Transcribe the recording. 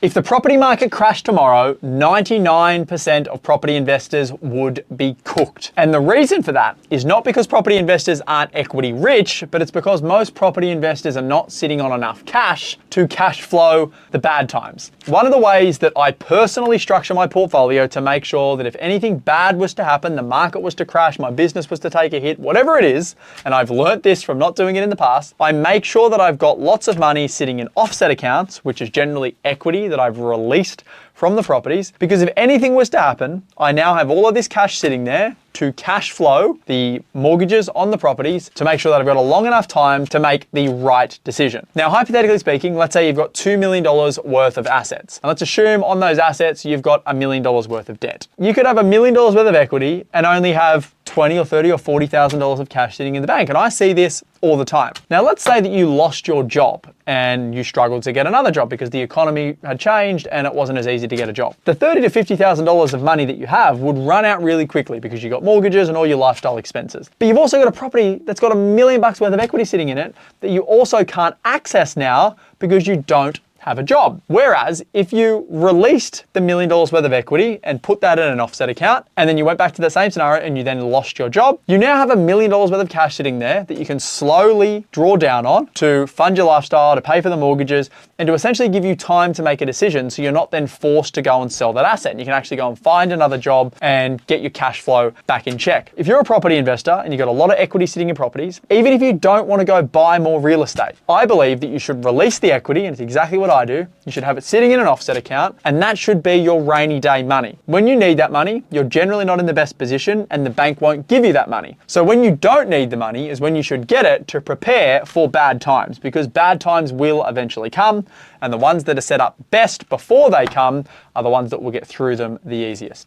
If the property market crashed tomorrow, 99% of property investors would be cooked. And the reason for that is not because property investors aren't equity rich, but it's because most property investors are not sitting on enough cash to cash flow the bad times. One of the ways that I personally structure my portfolio to make sure that if anything bad was to happen, the market was to crash, my business was to take a hit, whatever it is, and I've learnt this from not doing it in the past, I make sure that I've got lots of money sitting in offset accounts, which is generally equity that I've released from the properties, because if anything was to happen, I now have all of this cash sitting there to cash flow the mortgages on the properties to make sure that I've got a long enough time to make the right decision. Now, hypothetically speaking, let's say you've got $2 million worth of assets. And let's assume on those assets, you've got $1 million worth of debt. You could have $1 million worth of equity and only have $20 or $30 or $40,000 of cash sitting in the bank. And I see this all the time. Now, let's say that you lost your job and you struggled to get another job because the economy had changed and it wasn't as easy to get a job. The $30,000 to $50,000 of money that you have would run out really quickly because you got mortgages and all your lifestyle expenses. But you've also got a property that's got $1 million worth of equity sitting in it that you also can't access now because you don't have a job. Whereas if you released the $1 million worth of equity and put that in an offset account, and then you went back to the same scenario and you then lost your job, you now have $1 million worth of cash sitting there that you can slowly draw down on to fund your lifestyle, to pay for the mortgages, and to essentially give you time to make a decision so you're not then forced to go and sell that asset. And you can actually go and find another job and get your cash flow back in check. If you're a property investor and you've got a lot of equity sitting in properties, even if you don't want to go buy more real estate, I believe that you should release the equity, and it's exactly what I do. You should have it sitting in an offset account, and that should be your rainy day money. When you need that money, you're generally not in the best position and the bank won't give you that money. So when you don't need the money is when you should get it to prepare for bad times, because bad times will eventually come, and the ones that are set up best before they come are the ones that will get through them the easiest.